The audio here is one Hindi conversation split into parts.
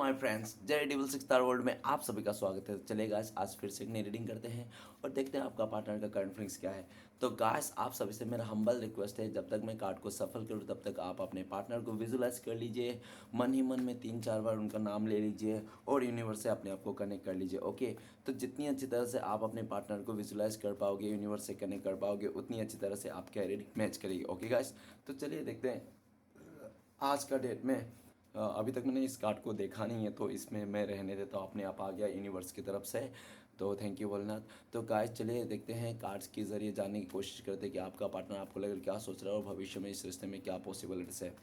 माय फ्रेंड्स, जय डिविल सिक्स स्टार वर्ल्ड में आप सभी का स्वागत है। चलिए गाइस, आज फिर से एक नई रीडिंग करते हैं और देखते हैं आपका पार्टनर का करंट फीलिंग्स क्या है। तो गाइस, आप सभी से मेरा हम्बल रिक्वेस्ट है, जब तक मैं कार्ड को सफल करूं तब तक आप अपने पार्टनर को विजुलाइज कर लीजिए। मन ही मन में 3-4 बार उनका नाम ले लीजिए और यूनिवर्स से अपने आप को कनेक्ट कर लीजिए। ओके, तो जितनी अच्छी तरह से आप अपने पार्टनर को विजुलाइज कर पाओगे, यूनिवर्स से कनेक्ट कर पाओगे, उतनी अच्छी तरह से आपकी रीडिंग मैच करेगी। ओके गाइस, तो चलिए देखते हैं आज का डेट में। अभी तक मैंने इस कार्ड को देखा नहीं है, तो इसमें मैं रहने देता हूँ, अपने आप आ गया यूनिवर्स की तरफ से। तो थैंक यू भोलेनाथ। तो गाइस, चलिए देखते हैं, कार्ड्स के जरिए जानने की कोशिश करते हैं कि आपका पार्टनर आपको लेकर क्या सोच रहा है और भविष्य में इस रिश्ते में क्या पॉसिबिलिटीज है।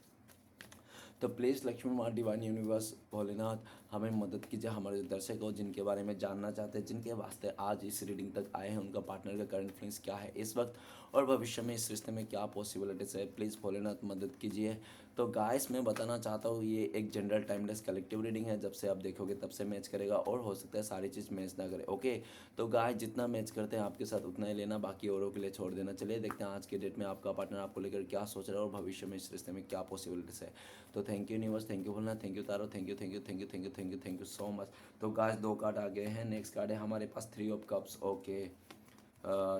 तो प्लीज़ लक्ष्मी माँ, डिवाइन यूनिवर्स, भोलेनाथ, हमें मदद कीजिए। हमारे दर्शक हो जिनके बारे में जानना चाहते हैं, जिनके वास्ते आज इस रीडिंग तक आए हैं, उनका पार्टनर का करंट फीलिंग्स क्या है इस वक्त और भविष्य में इस रिश्ते में क्या पॉसिबिलिटीज़ है, प्लीज़ भोलेनाथ मदद कीजिए। तो गाइस, मैं बताना चाहता हूँ, ये एक जनरल टाइमलेस कलेक्टिव रीडिंग है। जब से आप देखोगे तब से मैच करेगा और हो सकता है सारी चीज़ मैच ना करे। ओके, तो गाइस, जितना मैच करते हैं आपके साथ उतना ही लेना, बाकी औरों के लिए छोड़ देना। चलिए देखते हैं आज के डेट में आपका पार्टनर आपको लेकर क्या सोच रहा है और भविष्य में इस रिश्ते में क्या पॉसिबिलिटीज़ है। तो thank you universe, thank you बोलना, thank you tarot, thank you thank you thank you thank you thank you thank you so much. तो गाइस, 2 कार्ड आ गए हैं। नेक्स्ट कार्ड है हमारे पास 3 of cups. Okay,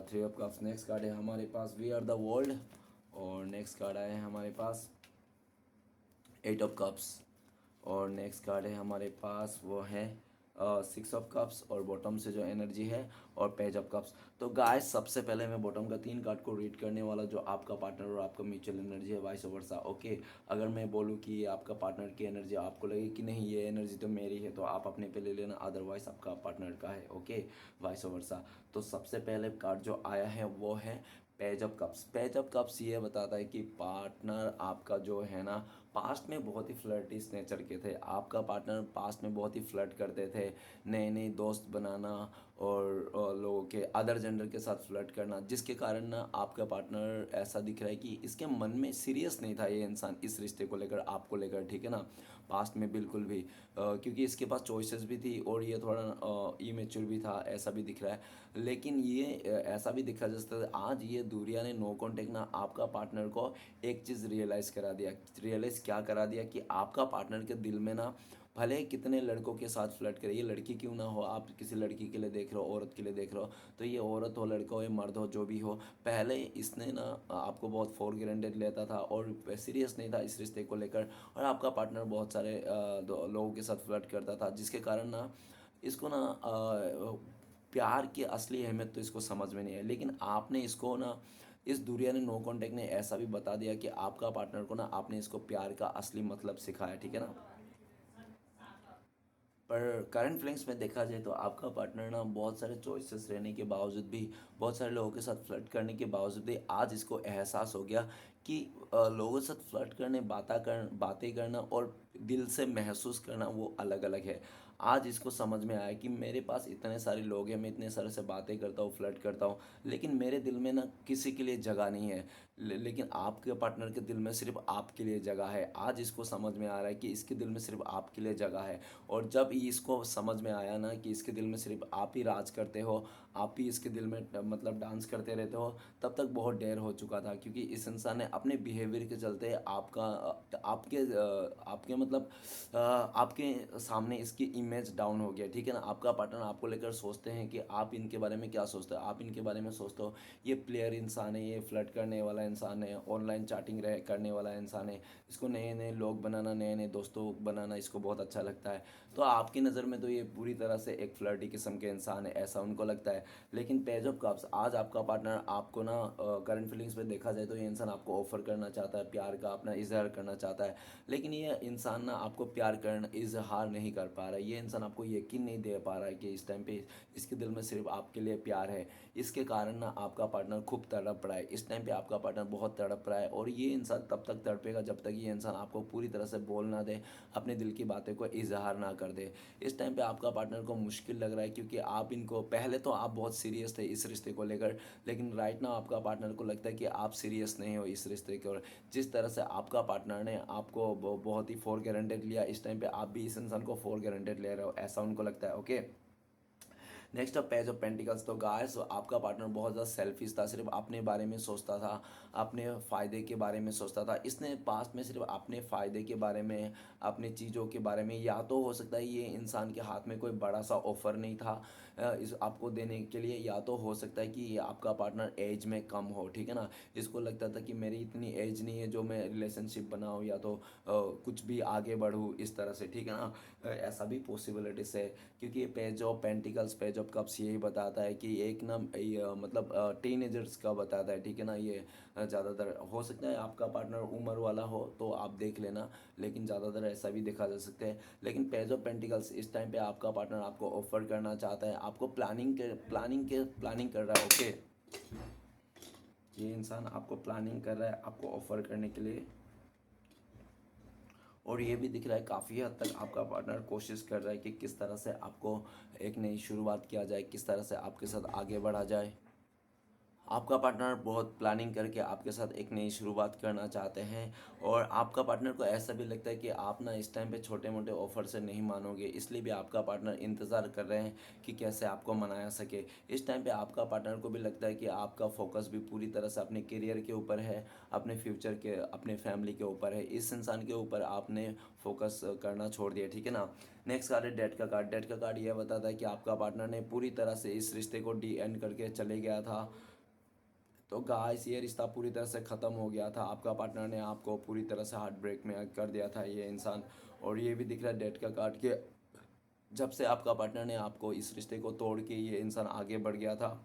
3 of cups. Next card है हमारे पास वी आर द वर्ल्ड। और नेक्स्ट कार्ड आए हैं हमारे पास 8 ऑफ कप्स। और नेक्स्ट कार्ड है हमारे पास वो है 6 ऑफ कप्स और बॉटम से जो एनर्जी है और पेज ऑफ कप्स। तो गाइस, सबसे पहले मैं बॉटम का 3 कार्ड को रीड करने वाला, जो आपका पार्टनर और आपका म्यूचुअल एनर्जी है, वाइस वर्सा। ओके, अगर मैं बोलूँ कि ये आपका पार्टनर की एनर्जी, आपको लगे कि नहीं ये एनर्जी तो मेरी है, तो आप अपने पे ले लेना, अदरवाइज आपका पार्टनर का है। Okay, vice versa. तो सबसे पहले कार्ड जो आया है वो है page of cups. Page of cups ये बताता है कि पार्टनर आपका जो है ना, पास्ट में बहुत ही फ्लर्टिश नेचर के थे। आपका पार्टनर पास्ट में बहुत ही फ्लर्ट करते थे, नए नए दोस्त बनाना और लोगों के अदर जेंडर के साथ फ्लर्ट करना, जिसके कारण ना आपका पार्टनर ऐसा दिख रहा है कि इसके मन में सीरियस नहीं था ये इंसान इस रिश्ते को लेकर, आपको लेकर, ठीक है ना, पास्ट में बिल्कुल भी। क्योंकि इसके पास चॉइसेस भी थी और ये थोड़ा इमेच्योर भी था, ऐसा भी दिख रहा है। लेकिन ये ऐसा भी दिखा, जैसे आज ये दूरिया ने नो कॉन्टेक्ट ना आपका पार्टनर को एक चीज़ रियलाइज़ करा दिया। रियलाइज़ क्या करा दिया कि आपका पार्टनर के दिल में ना, भले ही कितने लड़कों के साथ फ्लर्ट करे, ये लड़की क्यों ना हो, आप किसी लड़की के लिए देख रहे हो, औरत के लिए देख रहे हो, तो ये औरत हो, लड़का हो, या मर्द हो, जो भी हो, पहले इसने ना आपको बहुत फॉर ग्रांटेड लेता था और सीरियस नहीं था इस रिश्ते को लेकर। और आपका पार्टनर बहुत सारे लोगों के साथ फ्लर्ट करता था, जिसके कारण ना इसको ना प्यार की असली अहमियत तो इसको समझ में नहीं है। लेकिन आपने इसको ना, इस दुनिया ने, नो कॉन्टेक्ट ने ऐसा भी बता दिया कि आपका पार्टनर को ना आपने इसको प्यार का असली मतलब सिखाया, ठीक है ना। पर करंट फीलिंग्स में देखा जाए तो आपका पार्टनर ना बहुत सारे चॉइसेस रहने के बावजूद भी, बहुत सारे लोगों के साथ फ्लर्ट करने के बावजूद भी, आज इसको एहसास हो गया कि लोगों के साथ फ्लर्ट करने, बातें करना और दिल से महसूस करना वो अलग अलग है। आज इसको समझ में आया कि मेरे पास इतने सारे लोग हैं, मैं इतने सारे से बातें करता हूँ, फ्लर्ट करता हूँ, लेकिन मेरे दिल में ना किसी के लिए जगह नहीं है। लेकिन आपके पार्टनर के दिल में सिर्फ आपके लिए जगह है। आज इसको समझ में आ रहा है कि इसके दिल में सिर्फ आपके लिए जगह है। और जब इसको समझ में आया ना कि इसके दिल में सिर्फ आप ही राज करते हो, आप ही इसके दिल में मतलब डांस करते रहते हो, तब तक बहुत देर हो चुका था। क्योंकि इस इंसान ने अपने बिहेवियर के चलते आपके मतलब आपके सामने इसकी इमेज डाउन हो गया, ठीक है ना। आपका पार्टनर आपको लेकर सोचते हैं कि आप इनके बारे में क्या सोचते हो, आप इनके बारे में सोचते हो ये प्लेयर इंसान है, ये फ्लर्ट करने वाला इंसान है, ऑनलाइन चैटिंग करने वाला इंसान है, इसको नए नए लोग बनाना, नए नए दोस्तों बनाना इसको बहुत अच्छा लगता है। तो आपकी नज़र में तो ये पूरी तरह से एक फ्लर्टी किस्म के इंसान है, ऐसा उनको लगता है। लेकिन पेज ऑफ कप्स, आज आपका पार्टनर आपको ना करंट फीलिंग्स में देखा जाए तो ये इंसान आपको ऑफर करना चाहता है, प्यार का अपना इजहार करना चाहता है। लेकिन ये इंसान ना आपको प्यार करना, इजहार नहीं कर पा रहा है। ये इंसान आपको यकीन नहीं दे पा रहा है कि इस टाइम पे इसके दिल में सिर्फ आपके लिए प्यार है। इसके कारण ना आपका पार्टनर खूब तड़प रहा है, इस टाइम पे आपका पार्टनर बहुत तड़प रहा है। और ये इंसान तब तक तड़पेगा जब तक ये इंसान आपको पूरी तरह से बोल ना दे, अपने दिल की बातें को इजहार ना कर दे। इस टाइम पे आपका पार्टनर को मुश्किल लग रहा है, क्योंकि आप इनको, पहले तो आप बहुत सीरियस थे इस रिश्ते को लेकर, लेकिन राइट नाउ आपका पार्टनर को लगता है कि आप सीरियस नहीं हो इस रिश्ते को। जिस तरह से आपका पार्टनर ने आपको बहुत ही फॉर गारंटेड लिया, इस टाइम पे आप भी इस इंसान को फॉर गारंटेड ले रहे हो, ऐसा उनको लगता है। Okay, next up page of pentacles. तो गाइस आपका पार्टनर बहुत ज़्यादा सेल्फिश था, सिर्फ अपने बारे में सोचता था, अपने फ़ायदे के बारे में सोचता था। इसने पास्ट में सिर्फ अपने फ़ायदे के बारे में, अपनी चीज़ों के बारे में, या तो हो सकता है ये इंसान के हाथ में कोई बड़ा सा ऑफर नहीं था इस आपको देने के लिए, या तो हो सकता है कि ये आपका पार्टनर एज में कम हो, ठीक है ना। इसको लगता था कि मेरी इतनी एज नहीं है जो मैं रिलेशनशिप बनाऊँ या तो कुछ भी आगे बढ़ूँ इस तरह से, ठीक है ना। ऐसा भी पॉसिबिलिटीज है, क्योंकि ये page of pentacles, page of cups यही बताता है कि एक ना मतलब टीनेजर्स का बताता है, ठीक है ना। ये ज़्यादातर हो सकता है आपका पार्टनर उम्र वाला हो तो आप देख लेना, लेकिन ज़्यादातर ऐसा भी देखा जा सकता है। लेकिन पेज ऑफ पेंटिकल्स इस टाइम पे आपका पार्टनर आपको ऑफर करना चाहता है, आपको प्लानिंग कर रहा है, ओके। ये इंसान आपको प्लानिंग कर रहा है आपको ऑफर करने के लिए, और ये भी दिख रहा है काफ़ी हद तक आपका पार्टनर कोशिश कर रहा है कि किस तरह से आपको एक नई शुरुआत किया जाए, किस तरह से आपके साथ आगे बढ़ा जाए। आपका पार्टनर बहुत प्लानिंग करके आपके साथ एक नई शुरुआत करना चाहते हैं, और आपका पार्टनर को ऐसा भी लगता है कि आप ना इस टाइम पे छोटे मोटे ऑफर से नहीं मानोगे, इसलिए भी आपका पार्टनर इंतज़ार कर रहे हैं कि कैसे आपको मनाया सके। इस टाइम पे आपका पार्टनर को भी लगता है कि आपका फोकस भी पूरी तरह से अपने करियर के ऊपर है, अपने फ्यूचर के, अपने फैमिली के ऊपर है। इस इंसान के ऊपर आपने फोकस करना छोड़ दिया, ठीक है ना। नेक्स्ट कार्ड है डेथ का कार्ड। डेथ का कार्ड यह बताता है कि आपका पार्टनर ने पूरी तरह से इस रिश्ते को डी एंड करके चले गया था। तो गाइस ये रिश्ता पूरी तरह से ख़त्म हो गया था, आपका पार्टनर ने आपको पूरी तरह से हार्ट ब्रेक में कर दिया था ये इंसान। और ये भी दिख रहा है डेट का कार्ड के, जब से आपका पार्टनर ने आपको इस रिश्ते को तोड़ के ये इंसान आगे बढ़ गया था,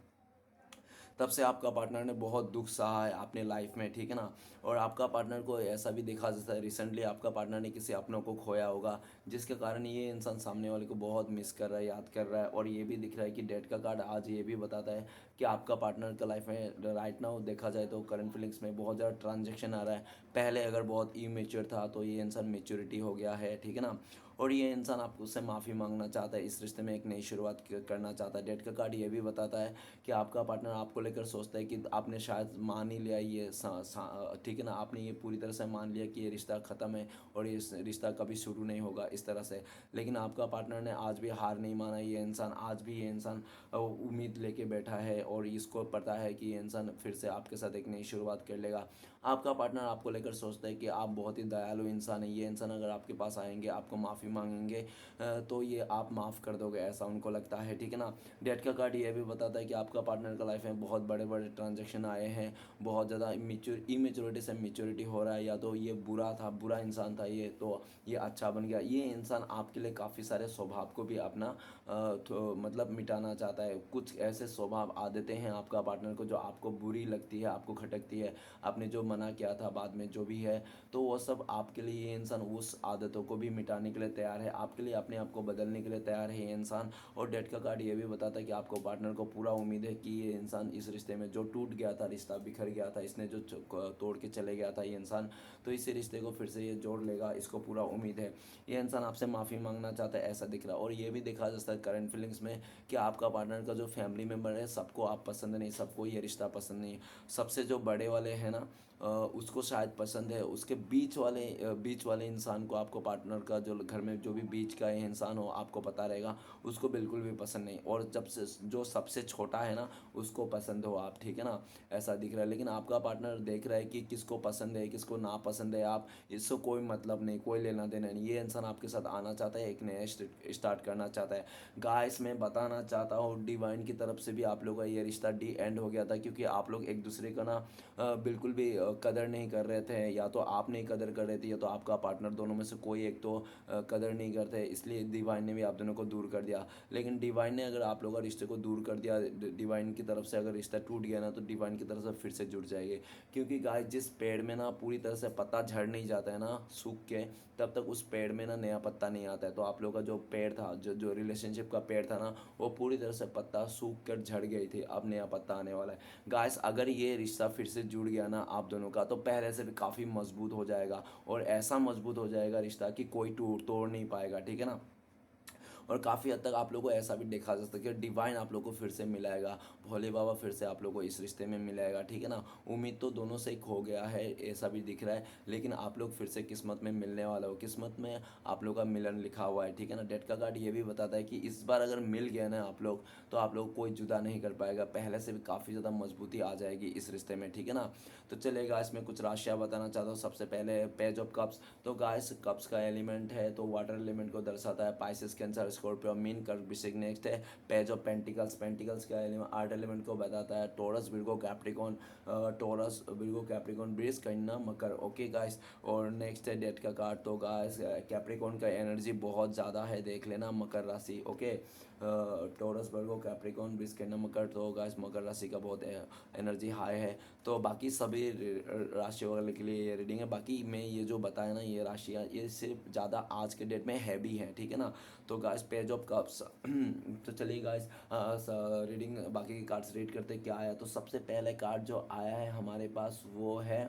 तब से आपका पार्टनर ने बहुत दुख सहा है अपने लाइफ में, ठीक है ना। और आपका पार्टनर को ऐसा भी देखा जाता है, रिसेंटली आपका पार्टनर ने किसी अपनों को खोया होगा, जिसके कारण ये इंसान सामने वाले को बहुत मिस कर रहा है, याद कर रहा है। और ये भी दिख रहा है कि डेट का कार्ड आज ये भी बताता है कि आपका पार्टनर का लाइफ में राइट नाउ देखा जाए तो करंट फीलिंग्स में बहुत ज़्यादा ट्रांजेक्शन आ रहा है। पहले अगर बहुत इमेच्योर था तो ये इंसान मेच्योरिटी हो गया है, ठीक है ना। और ये इंसान आपको उससे माफ़ी मांगना चाहता है, इस रिश्ते में एक नई शुरुआत करना चाहता है। डेट का कार्ड ये भी बताता है कि आपका पार्टनर आपको लेकर सोचता है कि आपने शायद मान ही लिया ये ठीक है ना, आपने ये पूरी तरह से मान लिया कि ये रिश्ता ख़त्म है और ये रिश्ता कभी शुरू नहीं होगा इस तरह से। लेकिन आपका पार्टनर ने आज भी हार नहीं माना, ये इंसान आज भी ये इंसान उम्मीद लेके बैठा है, और इसको पता है कि ये इंसान फिर से आपके साथ एक नई शुरुआत कर लेगा। आपका पार्टनर आपको लेकर सोचता है कि आप बहुत ही दयालु इंसान है, ये इंसान अगर आपके पास आएंगे, आपको माफ़ी मांगेंगे तो ये आप माफ़ कर दोगे, ऐसा उनको लगता है, ठीक है ना। डेट का कार्ड ये भी बताता है कि आपका पार्टनर का लाइफ में बहुत बड़े बड़े ट्रांजेक्शन आए हैं, बहुत ज़्यादा इमेच्योरिटी से मेच्योरिटी हो रहा है, या तो ये बुरा था, बुरा इंसान था ये, तो ये अच्छा बन गया। ये इंसान आपके लिए काफ़ी सारे स्वभाव को भी अपना मतलब मिटाना चाहता है। कुछ ऐसे स्वभाव आदतें हैं आपका पार्टनर को जो आपको बुरी लगती है, आपको खटकती है, आपने जो मना किया था बाद में जो भी है, तो वो सब आपके लिए ये इंसान उस आदतों को भी मिटाने के लिए तैयार है, आपके लिए अपने आप को बदलने के लिए तैयार है ये इंसान। और डेट का कार्ड ये भी बताता है कि आपको पार्टनर को पूरा उम्मीद है कि ये इंसान इस रिश्ते में जो टूट गया था, रिश्ता बिखर गया था, इसने जो तोड़ के चले गया था ये इंसान, तो इस रिश्ते को फिर से ये जोड़ लेगा, इसको पूरा उम्मीद है। ये इंसान आपसे माफ़ी मांगना चाहता है, ऐसा दिख रहा है। और ये भी देखा जा सकता है करंट फीलिंग्स में कि आपका पार्टनर का जो फैमिली मेम्बर है सबको आप पसंद नहीं, सबको ये रिश्ता पसंद नहीं। सबसे जो बड़े वाले हैं ना उसको शायद पसंद है, उसके बीच वाले इंसान को, आपको पार्टनर का जो घर में जो भी बीच का इंसान हो आपको पता रहेगा, उसको बिल्कुल भी पसंद नहीं। और जब से जो सबसे छोटा है ना उसको पसंद हो आप, ठीक है ना, ऐसा दिख रहा है। लेकिन आपका पार्टनर देख रहा है कि किसको पसंद है किसको ना पसंद है, आप इससे कोई मतलब नहीं, कोई लेना देना नहीं। ये इंसान आपके साथ आना चाहता है, एक नया स्टार्ट करना चाहता है। गाइस मैं बताना चाहता हूँ डिवाइन की तरफ से भी आप लोगों का ये रिश्ता डी एंड हो गया था, क्योंकि आप लोग एक दूसरे का ना बिल्कुल भी कदर नहीं कर रहे थे, या तो आप नहीं कदर कर रहे थे या तो आपका पार्टनर, दोनों में से कोई एक तो कदर नहीं करते, इसलिए डिवाइन ने भी आप दोनों को दूर कर दिया। लेकिन डिवाइन ने अगर आप लोगों का रिश्ते को दूर कर दिया, डिवाइन की तरफ से अगर रिश्ता टूट गया ना, तो डिवाइन की तरफ से फिर से जुड़ जाएंगे। क्योंकि गाइस जिस पेड़ में ना पूरी तरह से पत्ता झड़ नहीं जाता है ना सूख के, तब तक उस पेड़ में ना नया पत्ता नहीं आता है। तो आप लोगों का जो पेड़ था, जो जो रिलेशनशिप का पेड़ था ना, वो पूरी तरह से पत्ता सूख कर झड़ गई थी, अब नया पत्ता आने वाला है। गाइस अगर ये रिश्ता फिर से जुड़ गया ना आप दोनों का, तो पहले से भी काफ़ी मजबूत हो जाएगा, और ऐसा मजबूत हो जाएगा रिश्ता कि कोई टूट तोड़ नहीं पाएगा, ठीक है ना। और काफ़ी हद तक आप लोगों को ऐसा भी देखा जा सकता है कि डिवाइन आप लोग को फिर से मिलाएगा, भोले बाबा फिर से आप लोग को इस रिश्ते में मिलाएगा, ठीक है ना। उम्मीद तो दोनों से ही खो गया है ऐसा भी दिख रहा है, लेकिन आप लोग फिर से किस्मत में मिलने वाला हो, किस्मत में आप लोग का मिलन लिखा हुआ है, ठीक है ना। डेट का कार्ड ये भी बताता है कि इस बार अगर मिल गया ना आप लोग, तो आप लोग कोई जुदा नहीं कर पाएगा, पहले से भी काफ़ी ज़्यादा मजबूती आ जाएगी इस रिश्ते में, ठीक है ना। तो चलिए गाइस मैं कुछ राशियाँ बताना चाहता हूँ। सबसे पहले पेज ऑफ कप्स, तो गाइस कप्स का एलिमेंट है तो वाटर एलिमेंट को दर्शाता है। पाइसेस, कैंसर, स्कॉर्पियो, मीन, कर्क, वृश्चिक। नेक्स्ट है पेज ऑफ पेंटिकल्स, पेंटिकल्स का एलिमेंट आर्ट एलिमेंट को बताता है। Taurus, Virgo, Capricorn, Taurus, Virgo, Capricorn, वृष, कन्या, मकर। ओके गाइस, और नेक्स्ट है डेट का कार्ड, तो गाइस कैप्रिकॉन का एनर्जी बहुत ज़्यादा है, देख लेना। मकर राशि, ओके, टोरस, वर्गो, कैप्रिकॉन, वृष, कन्या, मकर। तो गाइस मकर राशि का बहुत एनर्जी हाई है। तो बाकी सभी राशि वाले के लिए ये रीडिंग है। बाकी मैं ये जो बताया ना ये राशियाँ, ये सिर्फ ज़्यादा आज के डेट में हैवी हैं, ठीक है ना। तो गाइस पेज ऑफ कप्स तो चलिए गाइस रीडिंग बाकी के कार्ड्स रीड करते क्या आया। तो सबसे पहले कार्ड जो आया है हमारे पास वो है,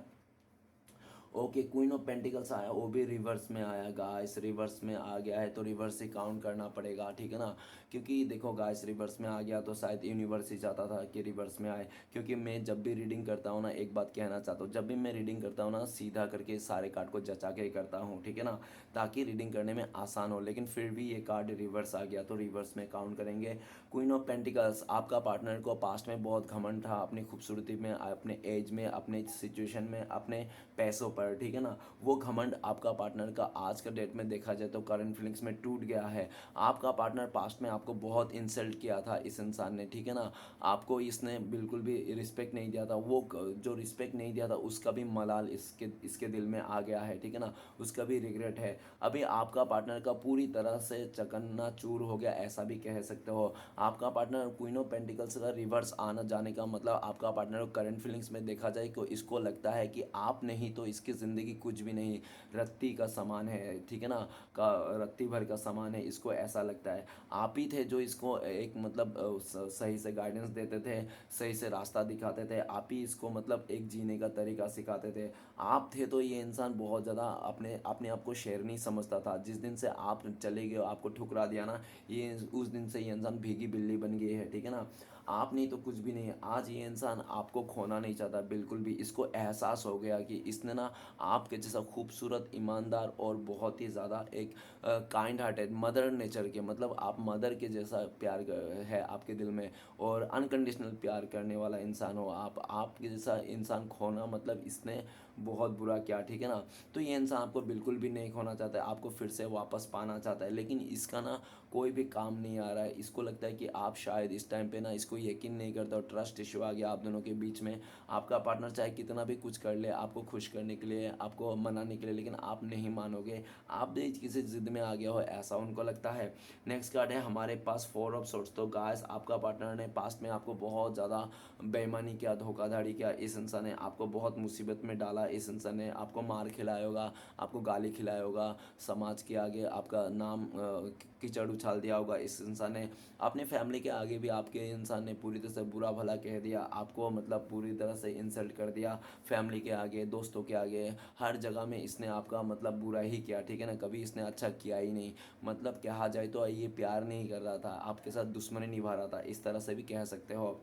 ओके, क्वीन ऑफ पेंटिकल्स आया, वो भी रिवर्स में आया गाइस, रिवर्स में आ गया है तो रिवर्स से काउंट करना पड़ेगा, ठीक है ना। क्योंकि देखो गाइस रिवर्स में आ गया तो शायद यूनिवर्स ही चाहता था कि रिवर्स में आए। क्योंकि मैं जब भी रीडिंग करता हूँ ना, एक बात कहना चाहता हूँ, जब भी मैं रीडिंग करता हूँ ना सीधा करके सारे कार्ड को जचा के करता हूँ, ठीक है ना, ताकि रीडिंग करने में आसान हो। लेकिन फिर भी ये कार्ड रिवर्स आ गया तो रिवर्स में काउंट करेंगे। क्वीन ऑफ पेंटिकल्स, आपका पार्टनर को पास्ट में बहुत घमंड था अपनी खूबसूरती में, अपने एज में, अपने सिचुएशन में, अपने पैसों पर, ठीक है ना। वो घमंड आपका पार्टनर का आज का डेट में देखा जाए तो करंट फीलिंग्स में टूट गया है। आपका पार्टनर पास्ट में आपको बहुत इंसल्ट किया था इस इंसान ने, ठीक है ना। आपको इसने बिल्कुल भी रिस्पेक्ट नहीं दिया था, वो जो रिस्पेक्ट नहीं दिया था उसका भी मलाल इसके इसके दिल में आ गया है, ठीक है ना। उसका भी रिग्रेट है। अभी आपका पार्टनर का पूरी तरह से चकन्ना चूर हो गया ऐसा भी कह सकते हो। आपका पार्टनर क्वीन ऑफ पेंटिकल्स का रिवर्स आना जाने का मतलब आपका पार्टनर करंट फीलिंग्स में देखा जाए तो इसको लगता है कि आप नहीं तो इसकी ज़िंदगी कुछ भी नहीं, रत्ती का सामान है, ठीक है ना, का रत्ती भर का सामान है, इसको ऐसा लगता है। आप ही थे जो इसको एक मतलब सही से गाइडेंस देते थे, सही से रास्ता दिखाते थे, आप ही इसको मतलब एक जीने का तरीका सिखाते थे। आप थे तो ये इंसान बहुत ज़्यादा अपने अपने आप को शेर नहीं समझता था। जिस दिन से आप चले गए, आपको ठुकरा दिया ना, ये उस दिन से ये इंसान भीगी बिल्ली बन गई है, ठीक है ना। आप नहीं तो कुछ भी नहीं है। आज ये इंसान आपको खोना नहीं चाहता बिल्कुल भी। इसको एहसास हो गया कि इसने ना आपके जैसा खूबसूरत, ईमानदार और बहुत ही ज़्यादा एक काइंड हार्टेड मदर नेचर के, मतलब आप मदर के जैसा प्यार है आपके दिल में, और अनकंडीशनल प्यार करने वाला इंसान हो आप। आपके जैसा इंसान खोना मतलब इसने बहुत बुरा किया, ठीक है ना। तो ये इंसान आपको बिल्कुल भी नहीं खोना चाहता है, आपको फिर से वापस पाना चाहता है, लेकिन इसका ना कोई भी काम नहीं आ रहा है। इसको लगता है कि आप शायद इस टाइम पे ना इसको यकीन नहीं करता, और ट्रस्ट इशू आ गया आप दोनों के बीच में। आपका पार्टनर चाहे कितना भी कुछ कर ले आपको खुश करने के लिए, आपको मनाने के लिए, लेकिन आप नहीं मानोगे। आप भी किसी जिद में आ गया हो ऐसा उनको लगता है। नेक्स्ट कार्ड है हमारे पास फोर ऑफ सोर्ट्स। तो गाइस आपका पार्टनर ने पास्ट में आपको बहुत ज़्यादा बेईमानी किया, धोखाधड़ी किया। इस इंसान ने आपको बहुत मुसीबत में डाला, इस इंसान ने आपको मार खिलाया होगा, आपको गाली खिलाया होगा, समाज के आगे आपका नाम कीचड़ उछाल दिया होगा इस इंसान ने। अपने फैमिली के आगे भी आपके इंसान ने पूरी तरह से बुरा भला कह दिया, आपको मतलब पूरी तरह से इंसल्ट कर दिया। फैमिली के आगे, दोस्तों के आगे, हर जगह में इसने आपका मतलब बुरा ही किया, ठीक है ना। कभी इसने अच्छा किया ही नहीं। मतलब कहा जाए तो ये प्यार नहीं कर रहा था, आपके साथ दुश्मनी निभा रहा था, इस तरह से भी कह सकते हो।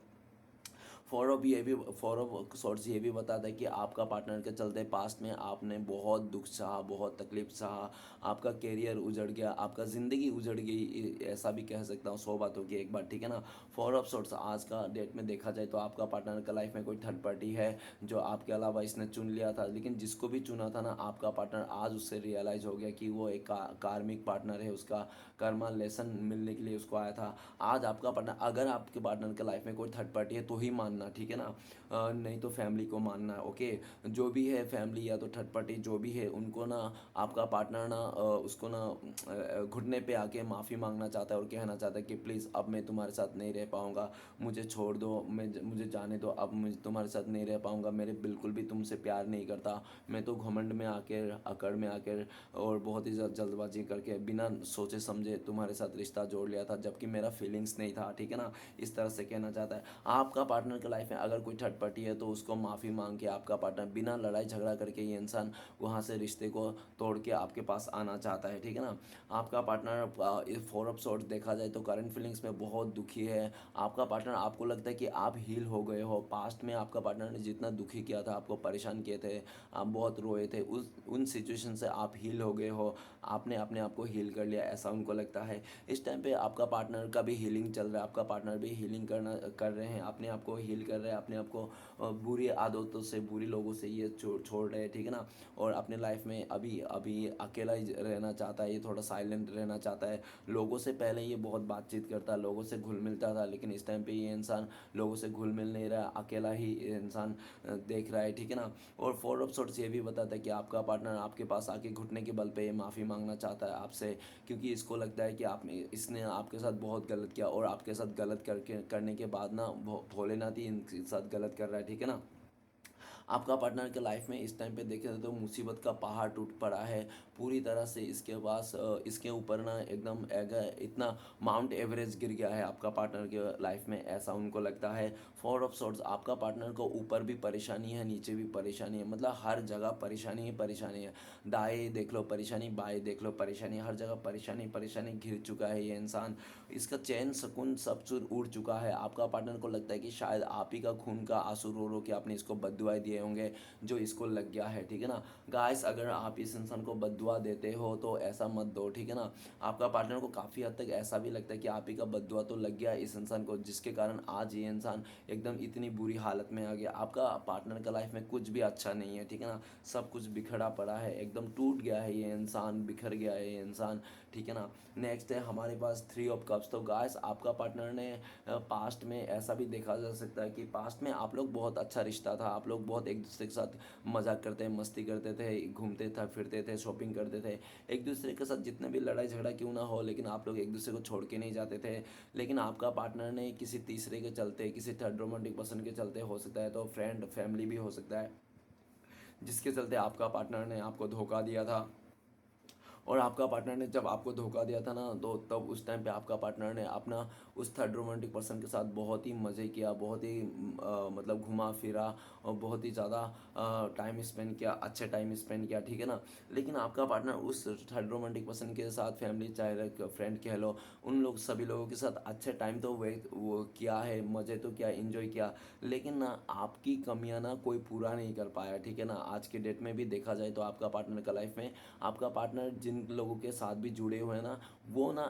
फोर ऑफ सॉर्ट्स ये भी बताता है कि आपका पार्टनर के चलते पास्ट में आपने बहुत दुख सहा, बहुत तकलीफ सहा, आपका कैरियर उजड़ गया, आपका ज़िंदगी उजड़ गई, ऐसा भी कह सकता हूँ। 100 बातों की एक बात, ठीक है ना। फोर ऑफ सॉर्ट्स आज का डेट में देखा जाए तो आपका पार्टनर का लाइफ में कोई थर्ड पार्टी है जो आपके अलावा इसने चुन लिया था, लेकिन जिसको भी चुना था ना आपका पार्टनर, आज उससे रियलाइज़ हो गया कि वो एक कार्मिक पार्टनर है, उसका कर्मा लेसन मिलने के लिए उसको आया था। आज आपका पार्टनर, अगर आपके पार्टनर के लाइफ में कोई थर्ड पार्टी है तो ही मानना, ठीक है ना। नहीं तो फैमिली को मानना, ओके। जो भी है फैमिली या तो थर्ड पार्टी जो भी है, उनको ना आपका पार्टनर ना उसको ना घुटने पे आके माफ़ी मांगना चाहता है और कहना चाहता है कि प्लीज़ अब मैं तुम्हारे साथ नहीं रह पाऊँगा, मुझे छोड़ दो, मुझे जाने दो, अब मुझे तुम्हारे साथ नहीं रह पाऊँगा, मेरे बिल्कुल भी तुमसे प्यार नहीं करता। मैं तो घमंड में आकर, अकड़ में आकर और बहुत ही जल्दबाजी करके बिना सोचे समझे तुम्हारे साथ रिश्ता जोड़ लिया था, जबकि मेरा फीलिंग्स नहीं था, ठीक है ना। इस तरह से कहना चाहता है। आपका पार्टनर के लाइफ में अगर कोई थर्ड पार्टी है तो उसको माफ़ी मांग के आपका पार्टनर बिना लड़ाई झगड़ा करके ये इंसान वहाँ से रिश्ते को तोड़ के आपके पास आना चाहता है, ठीक है ना। आपका पार्टनर फोर ऑफ सॉर्ड्स देखा जाए तो करंट फीलिंग्स में बहुत दुखी है। आपका पार्टनर, आपको लगता है कि आप हील हो गए हो, पास्ट में आपका पार्टनर ने जितना दुखी किया था, आपको परेशान किए थे, आप बहुत रोए थे, उस उन सिचुएशन से आप हील हो गए हो, आपने अपने आप को हील कर लिया, ऐसा उनको लगता है। इस टाइम पे आपका पार्टनर का भी हीलिंग चल रहा है, आपका पार्टनर भी हीलिंग कर रहे हैं, अपने आप को हील कर रहे हैं, अपने आप को बुरी आदतों से, बुरी लोगों से ये छोड़ रहे हैं, ठीक है ना। और अपने लाइफ में अभी अभी अकेला ही रहना चाहता है, ये थोड़ा साइलेंट रहना चाहता है। लोगों से पहले ये बहुत बातचीत करता, लोगों से घुल मिलता था, लेकिन इस टाइम पे ये इंसान लोगों से घुल मिल नहीं रहा, अकेला ही इंसान देख रहा है, ठीक है ना। और फोर ऑफ सॉर्ड्स ये भी बताता है कि आपका पार्टनर आपके पास आके घुटने के बल पे माफ़ी मांगना चाहता है आपसे, क्योंकि इसको लगता है कि आपने इसने आपके साथ बहुत गलत किया, और आपके साथ गलत करने के बाद ना भोलेनाथ ही इनके साथ गलत कर रहा है, ठीक है ना। आपका पार्टनर के लाइफ में इस टाइम पे देखे तो मुसीबत का पहाड़ टूट पड़ा है पूरी तरह से। इसके पास इसके ऊपर ना एकदम इतना माउंट एवरेस्ट गिर गया है आपका पार्टनर के लाइफ में, ऐसा उनको लगता है। फोर ऑफ सॉर्ड्स, आपका पार्टनर को ऊपर भी परेशानी है, नीचे भी परेशानी है, मतलब हर जगह परेशानी ही परेशानी है। दाएं देख लो परेशानी, बाएं देख लो परेशानी, हर जगह परेशानी परेशानी घिर चुका है ये इंसान। इसका चैन सुकून सब चूर उड़ चुका है। आपका पार्टनर को लगता है कि शायद आप ही का खून का आंसू रो रो के आपने इसको बददुआएं दिए होंगे जो इसको लग गया है, ठीक है ना। गाइस, अगर आप इस इंसान को बददुआ देते हो तो ऐसा मत दो, ठीक है ना। आपका पार्टनर को काफ़ी हद तक ऐसा भी लगता है कि आप ही का बददुआ तो लग गया इस इंसान को, जिसके कारण आज ये इंसान एकदम इतनी बुरी हालत में आ गया। आपका पार्टनर का लाइफ में कुछ भी अच्छा नहीं है, ठीक है ना। सब कुछ बिखरा पड़ा है, एकदम टूट गया है ये इंसान, बिखर गया है ये इंसान, ठीक है ना। नेक्स्ट है हमारे पास थ्री ऑफ कप्स। तो गाइस, आपका पार्टनर ने पास्ट में ऐसा भी देखा जा सकता है कि पास्ट में आप लोग बहुत अच्छा रिश्ता था, आप लोग बहुत एक दूसरे के साथ मजाक करते मस्ती करते थे, घूमते थे, फिरते थे, शॉपिंग करते थे, एक दूसरे के साथ जितने भी लड़ाई झगड़ा क्यों ना हो, लेकिन आप लोग एक दूसरे को छोड़ के नहीं जाते थे। लेकिन आपका पार्टनर ने किसी तीसरे के चलते, किसी थर्ड रोमांटिक पर्सन के चलते, हो सकता है तो फ्रेंड फैमिली भी हो सकता है, जिसके चलते आपका पार्टनर ने आपको धोखा दिया था। और आपका पार्टनर ने जब आपको धोखा दिया था ना, तो तब उस टाइम पे आपका पार्टनर ने अपना उस थर्ड रोमांटिक पर्सन के साथ बहुत ही मज़े किया, बहुत ही मतलब घुमा फिरा, और बहुत ही ज़्यादा टाइम स्पेंड किया, अच्छे टाइम स्पेंड किया, ठीक है ना। लेकिन आपका पार्टनर उस थर्ड रोमांटिक पर्सन के साथ, फैमिली चाहे फ्रेंड कह लो, उन लोग सभी लोगों के साथ अच्छे टाइम तो वो किया है, मज़े तो किया, इन्जॉय किया, लेकिन ना आपकी कमियां ना कोई पूरा नहीं कर पाया, ठीक है ना। आज के डेट में भी देखा जाए तो आपका पार्टनर का लाइफ में, आपका पार्टनर जिन लोगों के साथ भी जुड़े हुए हैं ना, वो ना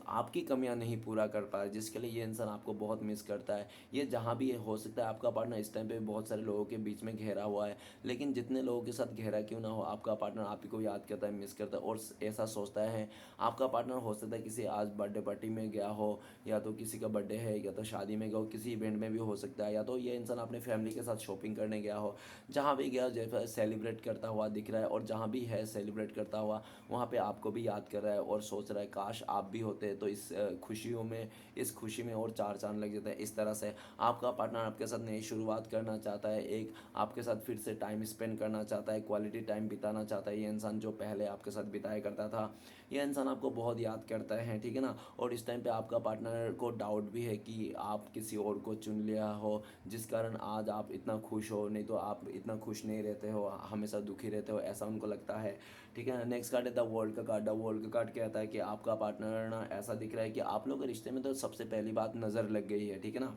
आपकी कमियां नहीं पूरा कर पाए, जिसके लिए ये इंसान आपको बहुत मिस करता है। ये जहाँ भी हो सकता है आपका पार्टनर इस टाइम पे बहुत सारे लोगों के बीच में घेरा हुआ है, लेकिन जितने लोगों के साथ घेरा क्यों ना हो, आपका पार्टनर आप ही को याद करता है, मिस करता है, और ऐसा सोचता है। आपका पार्टनर हो सकता है किसी आज बर्थडे पार्टी में गया हो, या तो किसी का बर्थडे है, या तो शादी में गया हो, किसी इवेंट में भी हो सकता है, या तो ये इंसान अपने फैमिली के साथ शॉपिंग करने गया हो, जहाँ भी गया जैसा सेलिब्रेट करता हुआ दिख रहा है, और जहाँ भी है सेलिब्रेट करता हुआ, वहाँ पे आपको भी याद कर रहा है और सोच रहा है काश आप भी होते तो इस खुशियों में, इस खुशी में और चार चांद लग जाते हैं। इस तरह से आपका पार्टनर आपके साथ नई शुरुआत करना चाहता है, एक आपके साथ फिर से टाइम स्पेंड करना चाहता है, क्वालिटी टाइम बिताना चाहता है। ये इंसान जो पहले आपके साथ बिताया करता था, ये इंसान आपको बहुत याद करता है, ठीक है ना। और इस टाइम पे आपका पार्टनर को डाउट भी है कि आप किसी और को चुन लिया हो, जिस कारण आज आप इतना खुश हो, नहीं तो आप इतना खुश नहीं रहते हो, हमेशा दुखी रहते हो, ऐसा उनको लगता है, ठीक है। नेक्स्ट कार्ड है द वर्ल्ड का कार्ड। द वर्ल्ड का कार्ड कहता है कि आपका पार्टनर ना ऐसा दिख रहा है कि आप लोग के रिश्ते में तो सबसे पहली बात नज़र लग गई है, ठीक है ना।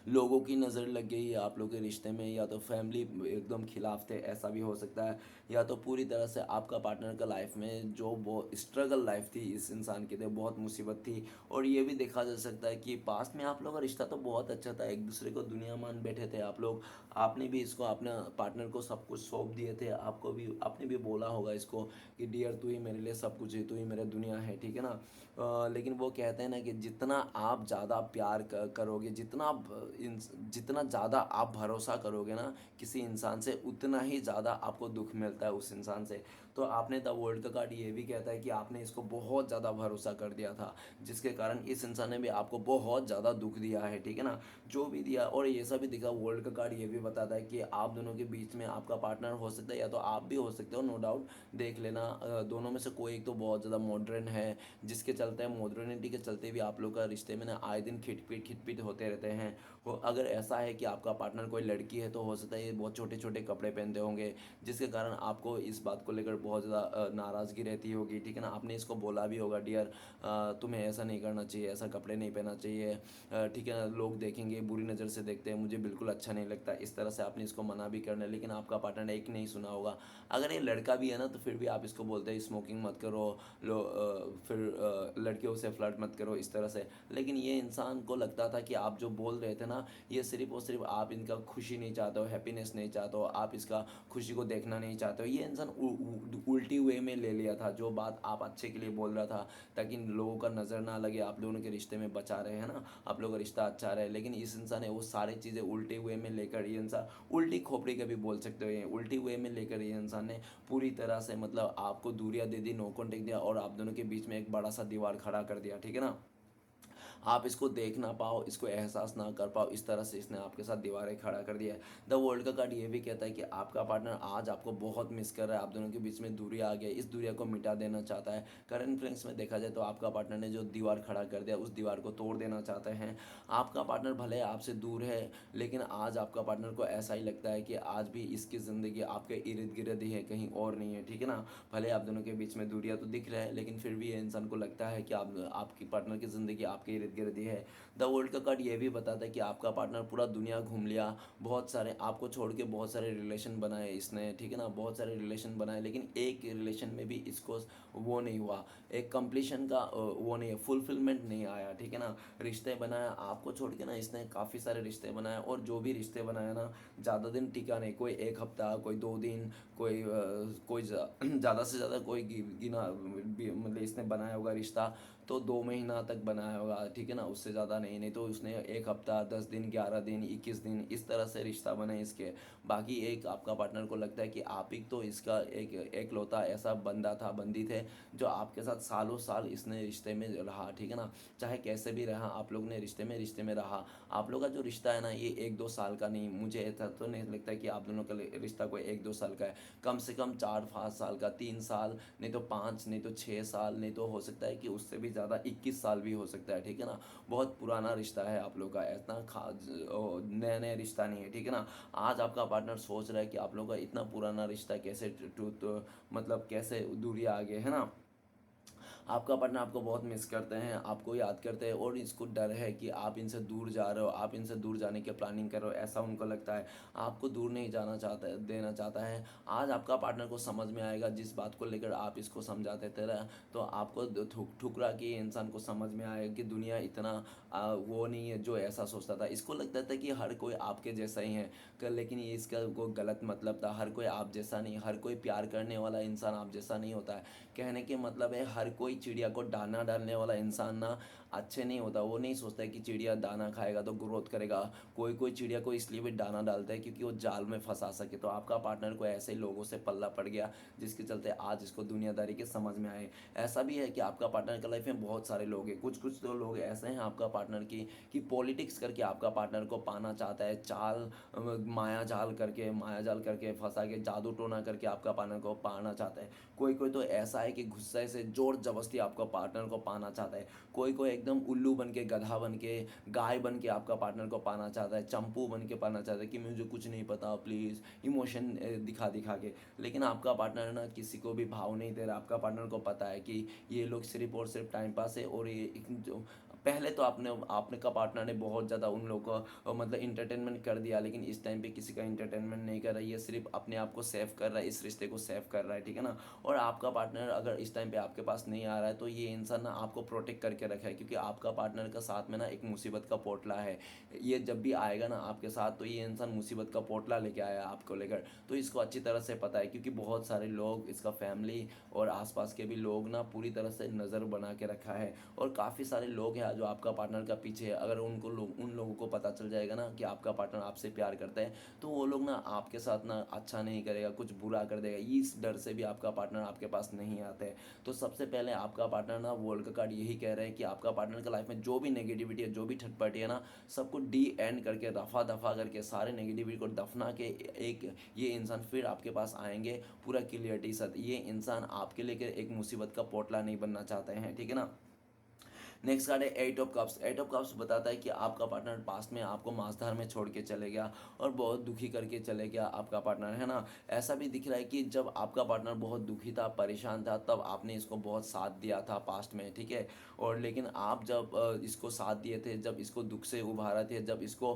लोगों की नज़र लग गई है आप लोग के रिश्ते में, या तो फैमिली एकदम खिलाफ थे, ऐसा भी हो सकता है, या तो पूरी तरह से आपका पार्टनर का लाइफ में जो वो स्ट्रगल लाइफ थी इस इंसान की, तो बहुत मुसीबत थी। और ये भी देखा जा सकता है कि पास्ट में आप लोग का रिश्ता तो बहुत अच्छा था, एक दूसरे को दुनिया मान बैठे थे आप लोग, आपने भी इसको अपना पार्टनर को सब कुछ सौंप दिए थे, आपको भी आपने भी बोला होगा इसको कि डियर तू ही मेरे लिए सब कुछ है, तू ही मेरा दुनिया है, ठीक है ना। लेकिन वो कहते हैं ना कि जितना आप ज़्यादा प्यार करोगे, जितना ज़्यादा आप भरोसा करोगे ना किसी इंसान से, उतना ही ज़्यादा आपको दुख मिलता है उस इंसान से। तो आपने द वर्ल्ड का कार्ड ये भी कहता है कि आपने इसको बहुत ज़्यादा भरोसा कर दिया था, जिसके कारण इस इंसान ने भी आपको बहुत ज़्यादा दुख दिया है, ठीक है ना, जो भी दिया। और ये सब भी दिखा, वर्ल्ड का कार्ड ये भी बताता है कि आप दोनों के बीच में आपका पार्टनर हो सकता है, या तो आप भी हो सकते हो, नो डाउट। देख लेना, दोनों में से कोई एक तो बहुत ज़्यादा मॉडर्न है, जिसके चलते मॉडर्निटी के चलते भी आप लोग का रिश्ते में ना आए दिन खिटपिट होते रहते हैं। वो अगर ऐसा है कि आपका पार्टनर कोई लड़की है, तो हो सकता है ये बहुत छोटे छोटे कपड़े पहनते होंगे, जिसके कारण आपको इस बात को लेकर बहुत ज़्यादा नाराज़गी रहती होगी, ठीक है ना। आपने इसको बोला भी होगा, डियर तुम्हें ऐसा नहीं करना चाहिए, ऐसा कपड़े नहीं पहनना चाहिए, ठीक है ना, लोग देखेंगे, बुरी नज़र से देखते हैं, मुझे बिल्कुल अच्छा नहीं लगता, इस तरह से आपने इसको मना भी करना है, लेकिन आपका पार्टनर एक नहीं सुना होगा। अगर ये लड़का भी है ना, तो फिर भी आप इसको बोलते हैं स्मोकिंग मत करो, फिर लड़कियों से फ्लर्ट मत करो, इस तरह से। लेकिन ये इंसान को लगता था कि आप जो बोल रहे थे ना, ये सिर्फ और सिर्फ आप इनका खुशी नहीं चाहते हो, हैप्पीनेस नहीं चाहते हो, आप इसका खुशी को देखना नहीं चाहते हो। ये इंसान उल्टी वे में ले लिया था, जो बात आप अच्छे के लिए बोल रहा था, ताकि लोगों का नज़र ना लगे, आप दोनों के रिश्ते में बचा रहे हैं ना, आप लोगों का रिश्ता अच्छा रहे। लेकिन इस इंसान ने वो सारी चीज़ें उल्टे वे में लेकर, ये इंसान उल्टी खोपड़ी का भी बोल सकते हो, ये उल्टी वे में लेकर ये इंसान ने पूरी तरह से मतलब आपको दूरियां दे दी, नो कॉन्टेक्ट दिया, और आप दोनों के बीच में एक बड़ा सा दीवार खड़ा कर दिया, ठीक है ना। आप इसको देख ना पाओ, इसको एहसास ना कर पाओ, इस तरह से इसने आपके साथ दीवारें खड़ा कर दिया है। द वर्ल्ड का कार्ड ये भी कहता है कि आपका पार्टनर आज आपको बहुत मिस कर रहा है, आप दोनों के बीच में दूरी आ गई, इस दूरिया को मिटा देना चाहता है। करंट फ्रेंड्स में देखा जाए तो आपका पार्टनर ने जो दीवार खड़ा कर दिया, उस दीवार को तोड़ देना चाहते हैं। आपका पार्टनर भले आपसे दूर है, लेकिन आज आपका पार्टनर को ऐसा ही लगता है कि आज भी इसकी ज़िंदगी आपके इर्द गिर्द ही है, कहीं और नहीं है, ठीक है ना। भले आप दोनों के बीच में दूरियां तो दिख रहा है, लेकिन फिर भी ये इंसान को लगता है कि आपकी पार्टनर की ज़िंदगी आपके इर्द गिर्द ही है। द वर्ल्ड का कार्ड ये भी बताता है कि आपका पार्टनर पूरा दुनिया घूम लिया, बहुत सारे आपको छोड़ के बहुत सारे रिलेशन बनाए इसने, ठीक है ना, बहुत सारे रिलेशन बनाए, लेकिन एक रिलेशन में भी इसको वो नहीं हुआ, एक कंप्लीशन का वो नहीं है, फुलफिलमेंट नहीं आया, ठीक है ना। रिश्ते बनाया आपको छोड़ के ना, इसने काफ़ी सारे रिश्ते बनाए, और जो भी रिश्ते बनाया ना, ज़्यादा दिन टिका नहीं, कोई एक हफ्ता, कोई 2 दिन, कोई ज़्यादा से ज़्यादा कोई गिना मतलब इसने बनाया होगा रिश्ता तो 2 महीना तक बनाया होगा, ठीक है ना, उससे ज़्यादा नहीं। नहीं तो उसने एक हफ्ता, 10 दिन, 11 दिन, 21 दिन, इस तरह से रिश्ता बने इसके। बाकी एक आपका पार्टनर को लगता है कि आप ही तो इसका एक एकलौता ऐसा बंदा था, बंदी थे, जो आपके साथ सालों साल इसने रिश्ते में रहा, ठीक है ना। चाहे कैसे भी रहा, आप लोग ने रिश्ते में रहा। आप लोग का जो रिश्ता है ना, ये 1-2 साल का नहीं, मुझे ऐसा तो नहीं लगता कि आप दोनों का रिश्ता कोई 1-2 साल का है। कम से कम 4-5 साल का, 3 साल, नहीं तो 5, नहीं तो 6 साल, नहीं तो हो सकता है कि उससे भी ज़्यादा 21 साल भी हो सकता है, ठीक है ना। बहुत पुराना रिश्ता है आप लोग का, इतना नया नया रिश्ता नहीं है, ठीक है ना। आज आपका पार्टनर सोच रहा है कि आप लोग का इतना पुराना रिश्ता कैसे मतलब कैसे दूरी आ गए, है ना। आपका पार्टनर आपको बहुत मिस करते हैं, आपको याद करते हैं, और इसको डर है कि आप इनसे दूर जा रहे हो, आप इनसे दूर जाने की प्लानिंग कर रहे हो, ऐसा उनको लगता है। आपको दूर नहीं जाना चाहता है, देना चाहता है। आज आपका पार्टनर को समझ में आएगा, जिस बात को लेकर आप इसको समझाते थे ना, तो आपको ठुकरा के इंसान को समझ में आएगा कि दुनिया इतना वो नहीं है जो ऐसा सोचता था। इसको लगता था कि हर कोई आपके जैसा ही है, लेकिन ये इसका वो गलत मतलब था। हर कोई आप जैसा नहीं, हर कोई प्यार करने वाला इंसान आप जैसा नहीं होता है। कहने के मतलब है, हर कोई चिड़िया को दाना डालने वाला इंसान ना अच्छे नहीं होता। वो नहीं सोचता है कि चिड़िया दाना खाएगा तो ग्रोथ करेगा। कोई कोई चिड़िया को इसलिए भी दाना डालता है क्योंकि वो जाल में फंसा सके। तो आपका पार्टनर को ऐसे ही लोगों से पल्ला पड़ गया, जिसके चलते आज इसको दुनियादारी के समझ में आए। ऐसा भी है कि आपका पार्टनर का लाइफ में बहुत सारे लोग हैं, कुछ कुछ तो लोग ऐसे हैं आपका पार्टनर की कि पॉलिटिक्स करके आपका पार्टनर को पाना चाहता है, माया जाल करके फंसा के, जादू टोना करके आपका पार्टनर को पाना चाहता है। कोई कोई तो ऐसा है कि गुस्से से जोर जबरदस्ती आपका पार्टनर को पाना चाहता है। कोई कोई एकदम उल्लू बन के, गधा बन के, गाय बन के आपका पार्टनर को पाना चाहता है, चंपू बन के पाना चाहता है कि मुझे कुछ नहीं पता प्लीज़, इमोशन दिखा दिखा के। लेकिन आपका पार्टनर ना किसी को भी भाव नहीं दे रहा। आपका पार्टनर को पता है कि ये लोग सिर्फ और सिर्फ टाइम पास है, और ये जो पहले तो आपने आपने का पार्टनर ने बहुत ज़्यादा उन लोगों को मतलब इंटरटेनमेंट कर दिया, लेकिन इस टाइम पे किसी का इंटरटेनमेंट नहीं कर रहा है। ये सिर्फ अपने आप को सेव कर रहा है, इस रिश्ते को सेव कर रहा है, ठीक है ना। और आपका पार्टनर अगर इस टाइम पे आपके पास नहीं आ रहा है, तो ये इंसान ना आपको प्रोटेक्ट करके रखा है, क्योंकि आपका पार्टनर का साथ में ना एक मुसीबत का पोटला है। ये जब भी आएगा ना आपके साथ, तो ये इंसान मुसीबत का पोटला लेके आया आपको लेकर। तो इसको अच्छी तरह से पता है, क्योंकि बहुत सारे लोग, इसका फैमिली और आसपास के भी लोग ना पूरी तरह से नज़र बना के रखा है। और काफ़ी सारे लोग हैं जो आपका पार्टनर का पीछे है, अगर उन लोगों को पता चल जाएगा ना कि आपका पार्टनर आपसे प्यार करता है, तो वो लोग ना आपके साथ ना अच्छा नहीं करेगा, कुछ बुरा कर देगा। इस डर से भी आपका पार्टनर आपके पास नहीं आता है। तो सबसे पहले आपका पार्टनर ना, वर्ल्ड का कार्ड यही कह रहे हैं कि आपका पार्टनर का लाइफ में जो भी नेगेटिविटी है, जो भी छटपटी है ना, सबको डी एंड करके, रफा दफा करके, सारे नेगेटिविटी को दफना के एक ये इंसान फिर आपके पास आएंगे पूरा क्लियरिटी साथ। ये इंसान आपके लिए एक मुसीबत का पोटला नहीं बनना चाहते हैं, ठीक है ना। नेक्स्ट कार्ड है eight of cups. Eight of cups बताता है कि आपका पार्टनर पास्ट में आपको मांसधार में छोड़ के चले गया और बहुत दुखी करके चले गया आपका पार्टनर, है ना। ऐसा भी दिख रहा है कि जब आपका पार्टनर बहुत दुखी था, परेशान था, तब आपने इसको बहुत साथ दिया था पास्ट में, ठीक है। और लेकिन आप जब इसको साथ दिए थे, जब इसको दुख से उभारा थे, जब इसको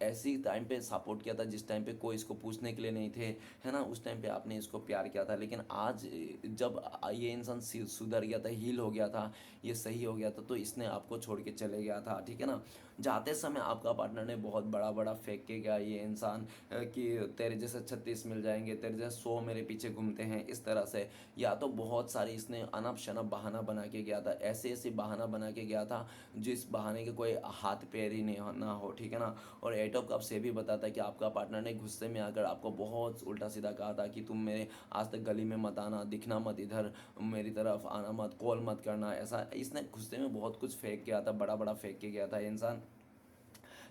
ऐसी टाइम पे सपोर्ट किया था जिस टाइम पे कोई इसको पूछने के लिए नहीं थे, है ना, उस टाइम पे आपने इसको प्यार किया था। लेकिन आज जब ये इंसान सुधर गया था, हील हो गया था, ये सही हो गया था, तो इसने आपको छोड़ के चले गया था, ठीक है ना। जाते समय आपका पार्टनर ने बहुत बड़ा बड़ा फेंक के गया ये इंसान कि तेरे जैसे 36 मिल जाएंगे, तेरे जैसे 100 मेरे पीछे घूमते हैं, इस तरह से। या तो बहुत सारी इसने अनप शनप बहाना बना के गया था, ऐसे ऐसे बहाना बना के गया था जिस बहाने के कोई हाथ पैर ही नहीं ना हो, ठीक है ना। और एट ऑफ कप्स ये भी बताता है कि आपका पार्टनर ने गुस्से में आकर आपको बहुत उल्टा सीधा कहा था कि तुम मेरे आज तक गली में मत आना, दिखना मत इधर, मेरी तरफ आना मत, कॉल मत करना, ऐसा इसने गुस्से में बहुत कुछ फेंक गया था, बड़ा बड़ा फेंक के गया था इंसान।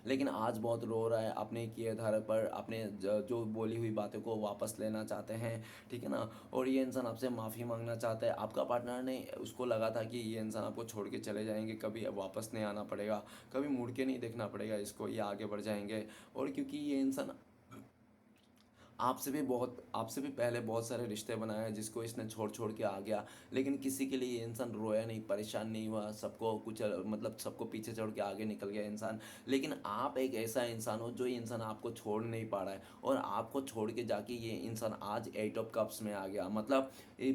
लेकिन आज बहुत रो रहा है, अपने किए धारे पर अपने जो बोली हुई बातों को वापस लेना चाहते हैं, ठीक है ना। और ये इंसान आपसे माफ़ी मांगना चाहता है। आपका पार्टनर ने, उसको लगा था कि ये इंसान आपको छोड़ के चले जाएंगे, कभी वापस नहीं आना पड़ेगा, कभी मुड़ के नहीं देखना पड़ेगा इसको, ये आगे बढ़ जाएंगे। और क्योंकि ये इंसान आपसे भी पहले बहुत सारे रिश्ते बनाए हैं जिसको इसने छोड़ छोड़ के आ गया, लेकिन किसी के लिए ये इंसान रोया नहीं, परेशान नहीं हुआ, सबको कुछ मतलब सबको पीछे छोड़ के आगे निकल गया इंसान। लेकिन आप एक ऐसा इंसान हो जो ये इंसान आपको छोड़ नहीं पा रहा है, और आपको छोड़ के जाके ये इंसान आज एट ऑफ कप्स में आ गया। मतलब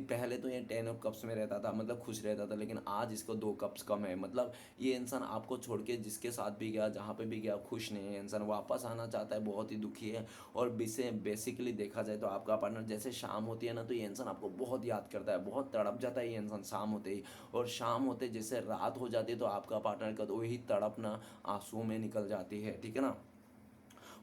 पहले तो ये 10 ऑफ कप्स में रहता था, मतलब खुश रहता था, लेकिन आज इसको 2 कप्स कम है। मतलब ये इंसान आपको छोड़ के जिसके साथ भी गया, जहाँ पे भी गया, खुश नहीं है इंसान, वापस आना चाहता है, बहुत ही दुखी है। और बेसिकली देखा जाए तो आपका पार्टनर जैसे शाम होती है ना, तो ये इंसान आपको बहुत याद करता है, बहुत तड़प जाता है ये इंसान शाम होते ही। और शाम होते जैसे रात हो जाती है, तो आपका पार्टनर का तो वही तड़पना आंसुओं में निकल जाती है, ठीक है ना।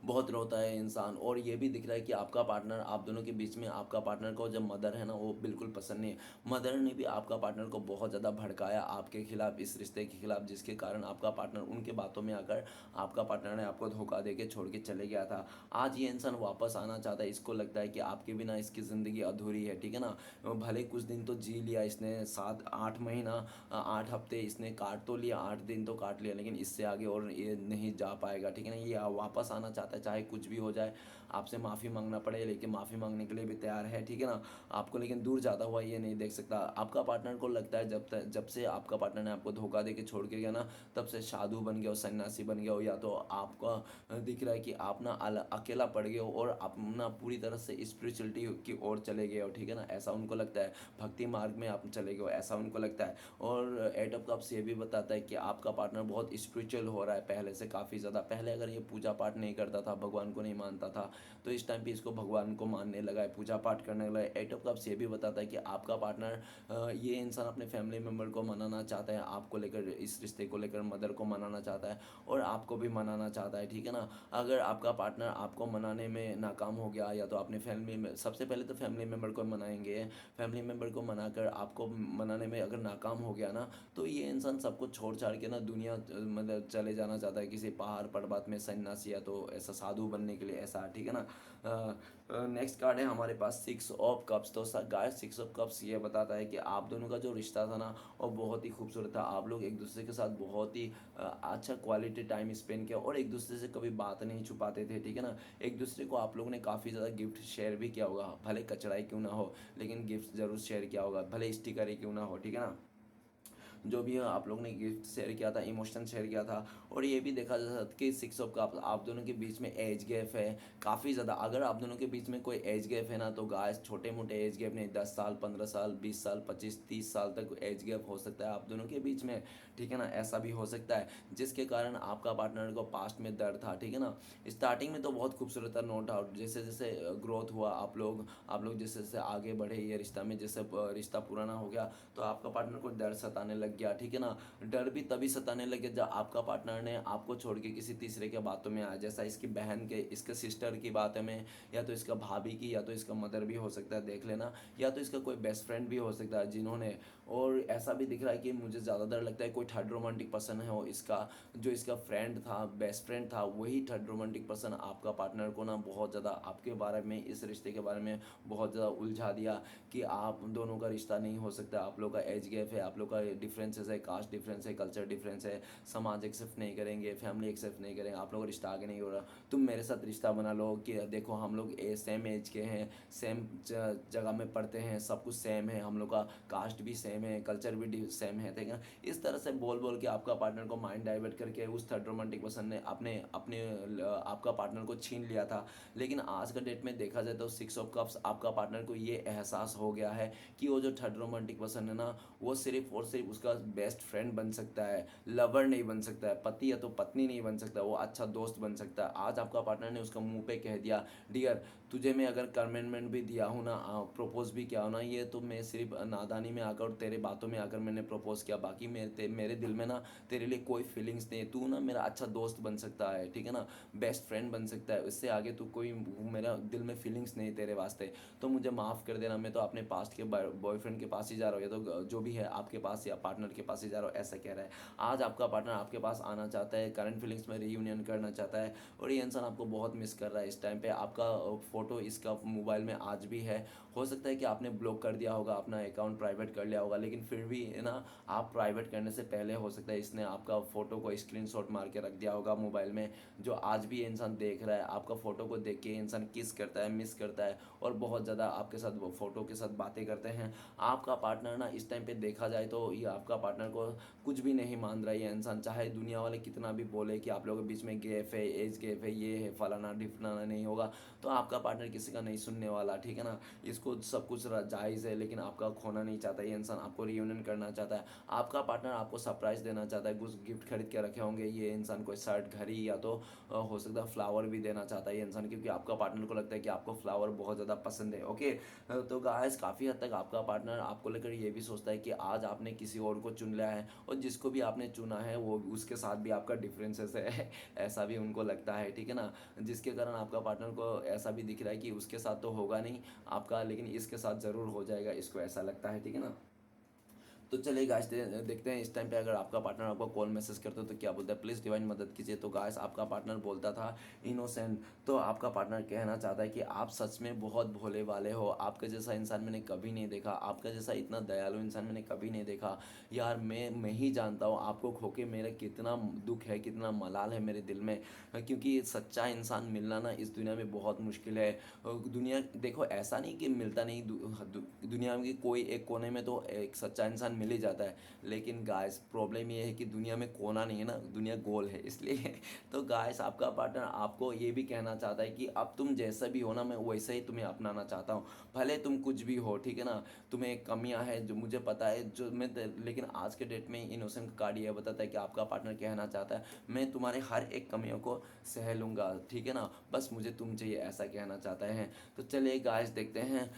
बहुत रोता है इंसान। और ये भी दिख रहा है कि आपका पार्टनर, आप दोनों के बीच में आपका पार्टनर को जब मदर है ना, वो बिल्कुल पसंद नहीं है। मदर ने भी आपका पार्टनर को बहुत ज़्यादा भड़काया आपके खिलाफ, इस रिश्ते के खिलाफ, जिसके कारण आपका पार्टनर उनके बातों में आकर आपका पार्टनर ने आपको धोखा दे के छोड़ के चले गया था। आज ये इंसान वापस आना चाहता है, इसको लगता है कि आपके बिना इसकी ज़िंदगी अधूरी है, ठीक है ना। भले कुछ दिन तो जी लिया इसने, 7 8 महीना, 8 हफ्ते इसने काट तो लिया, 8 दिन तो काट लिया, लेकिन इससे आगे और ये नहीं जा पाएगा, ठीक है ना। ये वापस आना चाहता है, चाहे कुछ भी हो जाए, आपसे माफ़ी मांगना पड़े, लेकिन माफ़ी मांगने के लिए भी तैयार है, ठीक है ना। आपको लेकिन दूर जाता हुआ ये नहीं देख सकता। आपका पार्टनर को लगता है जब से आपका पार्टनर ने आपको धोखा दे के छोड़ के गया ना, तब से साधु बन गया हो, सन्यासी बन गया हो, या तो आपका दिख रहा है कि आप ना अकेला पड़ गए हो और आप ना पूरी तरह से स्पिरिचुअलिटी की ओर चले गए हो, ठीक है ना, ऐसा उनको लगता है। भक्ति मार्ग में आप चले गए हो, ऐसा उनको लगता है। और एट ऑफ कप्स ये भी बताता है कि आपका पार्टनर बहुत स्पिरिचुअल हो रहा है पहले से काफ़ी ज़्यादा। पहले अगर ये पूजा पाठ नहीं करता था, भगवान को नहीं मानता था, तो इस टाइम पे इसको भगवान को मानने लगा है, पूजा पाठ करने लगा है। एट ऑफ कप्स ये भी बताता है कि आपका पार्टनर, ये इंसान अपने फैमिली मेम्बर को मनाना चाहता है, आपको लेकर, इस रिश्ते को लेकर मदर को मनाना चाहता है, और आपको भी मनाना चाहता है, ठीक है ना। अगर आपका पार्टनर आपको मनाने में नाकाम हो गया, या तो अपने फैमिली में, सबसे पहले तो फैमिली मेम्बर को मनाएंगे, फैमिली मेम्बर को मनाकर आपको मनाने में अगर नाकाम हो गया ना, तो ये इंसान सबको छोड़ छाड़ के ना दुनिया मतलब चले जाना चाहता है, किसी पहाड़ पर्वत में सन्यासी, या तो ऐसा साधु बनने के लिए, ऐसा, ठीक है ना। नेक्स्ट कार्ड है हमारे पास 6 ऑफ कप्स। तो गाइस 6 ऑफ कप्स ये बताता है कि आप दोनों का जो रिश्ता था ना, वो बहुत ही खूबसूरत था। आप लोग एक दूसरे के साथ बहुत ही अच्छा क्वालिटी टाइम स्पेंड किया, और एक दूसरे से कभी बात नहीं छुपाते थे, ठीक है ना। एक दूसरे को आप लोगों ने काफ़ी ज़्यादा गिफ्ट शेयर भी किया होगा, भले कचरा ही क्यों ना हो, लेकिन गिफ्ट ज़रूर शेयर किया होगा, भले स्टिकर ही क्यों ना हो, ठीक है ना। जो भी आप लोग ने गिफ्ट शेयर किया था, इमोशन शेयर किया था। और ये भी देखा जा सकता कि 6 ऑफ कप आप दोनों के बीच में एज गैप है काफ़ी ज़्यादा। अगर आप दोनों के बीच में कोई एज गैप है ना, तो गाइस छोटे मोटे एज गैप नहीं, 10 साल, 15 साल, 20 साल, 25 30 साल तक एज गैप हो सकता है आप दोनों के बीच में, ठीक है ना। ऐसा भी हो सकता है जिसके कारण आपका पार्टनर को पास्ट में दर्द था, ठीक है ना। स्टार्टिंग में तो बहुत खूबसूरत था, नो डाउट। जैसे जैसे ग्रोथ हुआ, आप लोग जैसे जैसे आगे बढ़े ये रिश्ता में, जैसे रिश्ता पुराना हो गया, तो आपका पार्टनर को डर सताने लग लग गया, ठीक है ना। डर भी तभी सताने लगे जब आपका पार्टनर ने आपको छोड़ के किसी तीसरे के बातों में आया, जैसा इसकी बहन के, इसके सिस्टर की बातों में, या तो इसका भाभी की, या तो इसका मदर भी हो सकता है, देख लेना, या तो इसका कोई बेस्ट फ्रेंड भी हो सकता है जिन्होंने। और ऐसा भी दिख रहा है कि मुझे ज़्यादा डर लगता है कोई थर्ड रोमांटिक पर्सन है, वो इसका जो इसका फ्रेंड था, बेस्ट फ्रेंड था, वही थर्ड रोमांटिक पर्सन आपका पार्टनर को ना बहुत ज़्यादा आपके बारे में, इस रिश्ते के बारे में बहुत ज़्यादा उलझा दिया कि आप दोनों का रिश्ता नहीं हो सकता, आप लोग का एज गैप है, आप लोग का डिफरेंसेस है, कास्ट डिफरेंस है, कल्चर डिफरेंस है, समाज एक्सेप्ट नहीं करेंगे, फैमिली एक्सेप्ट नहीं करेंगे, आप लोग का रिश्ता आगे नहीं हो रहा, तुम मेरे साथ रिश्ता बना लो कि देखो हम लोग सेम एज के हैं, सेम जगह में पढ़ते हैं, सब कुछ सेम है, हम लोग का कास्ट भी सेम है, कल्चर भी सेम है, ठीक है। इस तरह से बोल बोल के आपका पार्टनर को माइंड डाइवर्ट करके उस थर्ड रोमांटिक पर्सन ने अपने अपने आपका पार्टनर को छीन लिया था। लेकिन आज का डेट में देखा जाए तो 6 ऑफ कप्स आपका पार्टनर को ये एहसास हो गया है कि वो जो थर्ड रोमांटिक पर्सन है ना, वो सिर्फ और सिर्फ उसका बेस्ट फ्रेंड बन सकता है, लवर नहीं बन सकता है, पति या तो पत्नी नहीं बन सकता, वो अच्छा दोस्त बन सकता है। आज आपका पार्टनर ने उसका मुंह पे कह दिया, डियर तुझे मैं अगर कमिटमेंट भी दिया हूँ ना, प्रपोज भी किया हो ना, ये तो मैं सिर्फ नादानी में आकर और तेरे बातों में आकर मैंने प्रपोज किया, बाकी मेरे दिल में ना तेरे लिए कोई फीलिंग्स नहीं है, तू ना मेरा अच्छा दोस्त बन सकता है, ठीक है ना, बेस्ट फ्रेंड बन सकता है, इससे आगे तू कोई, मेरा दिल में फीलिंग्स नहीं तेरे वास्ते, तो मुझे माफ़ कर देना, मैं तो अपने पास्ट के बॉयफ्रेंड के पास ही जा रहा हूँ, या तो जो भी है आपके पास या पार्टनर के पास ही जा रहा हूँ, ऐसा कह रहा है। आज आपका पार्टनर आपके पास आना चाहता है, करंट फीलिंग्स में रीयूनियन करना चाहता है, और ये इंसान आपको बहुत मिस कर रहा है इस टाइम पे। आपका फ़ोटो इसका मोबाइल में आज भी है, हो सकता है कि आपने ब्लॉक कर दिया होगा, अपना अकाउंट प्राइवेट कर लिया होगा, लेकिन फिर भी है ना, आप प्राइवेट करने से पहले हो सकता है इसने आपका फ़ोटो को स्क्रीनशॉट मार के रख दिया होगा मोबाइल में, जो आज भी ये इंसान देख रहा है। आपका फ़ोटो को देख के इंसान किस करता है, मिस करता है, और बहुत ज़्यादा आपके साथ वो फ़ोटो के साथ बातें करते हैं। आपका पार्टनर ना इस टाइम पे देखा जाए तो ये आपका पार्टनर को कुछ भी नहीं मान रहा है ये इंसान, चाहे दुनिया वाले कितना भी बोले कि आप लोगों के बीच में गैप है, एज गैप है, ये है, फलाना ढिफलाना, नहीं होगा, तो आपका पार्टनर किसी का नहीं सुनने वाला, ठीक है ना। इसको सब कुछ जायज़ है, लेकिन आपका खोना नहीं चाहता ये इंसान, आपको रियूनियन करना चाहता है। आपका पार्टनर आपको सरप्राइज़ देना चाहता है, कुछ गिफ्ट खरीद के रखे होंगे ये इंसान, कोई शर्ट, घड़ी, या तो हो सकता है फ्लावर भी देना चाहता है ये इंसान, क्योंकि आपका पार्टनर को लगता है कि आपको फ्लावर बहुत ज़्यादा पसंद है। ओके, तो गाइस काफ़ी हद तक आपका पार्टनर आपको लेकर ये भी सोचता है कि आज आपने किसी और को चुन लिया है, और जिसको भी आपने चुना है वो उसके साथ भी आपका डिफरेंसेस है ऐसा भी उनको लगता है, ठीक है ना। जिसके कारण आपका पार्टनर को ऐसा भी दिख रहा है कि उसके साथ तो होगा नहीं आपका, लेकिन इसके साथ ज़रूर हो जाएगा, इसको ऐसा लगता है, ठीक है ना। तो चलिए गाइस देखते हैं इस टाइम पे अगर आपका पार्टनर आपको कॉल मैसेज करते हो तो क्या बोलता है, प्लीज़ डिवाइन मदद कीजिए। तो गाइस आपका पार्टनर बोलता था इनोसेंट, तो आपका पार्टनर कहना चाहता है कि आप सच में बहुत भोले वाले हो, आपके जैसा इंसान मैंने कभी नहीं देखा, आपका जैसा इतना दयालु इंसान मैंने कभी नहीं देखा यार। मैं ही जानता हूँ आपको खो के मेरा कितना दुख है, कितना मलाल है मेरे दिल में, क्योंकि सच्चा इंसान मिलना ना इस दुनिया में बहुत मुश्किल है। दुनिया देखो ऐसा नहीं कि मिलता नहीं, दुनिया में कोई एक कोने में तो एक सच्चा इंसान मिल ही जाता है, लेकिन गाइस प्रॉब्लम ये है कि दुनिया में कोना नहीं है ना, दुनिया गोल है, इसलिए तो गाइस आपका पार्टनर आपको ये भी कहना चाहता है कि अब तुम जैसा भी हो ना, मैं वैसे ही तुम्हें अपनाना चाहता हूँ, भले तुम कुछ भी हो, ठीक है ना। तुम्हें कमियां हैं जो मुझे पता है, जो मैं लेकिन आज के डेट में इनोसेंट कार्ड ये बताता है कि आपका पार्टनर कहना चाहता है मैं तुम्हारे हर एक कमियों को सह लूँगा, ठीक है ना, बस मुझे तुम चाहिए, ऐसा कहना चाहता है। तो चलिए गाइस देखते हैं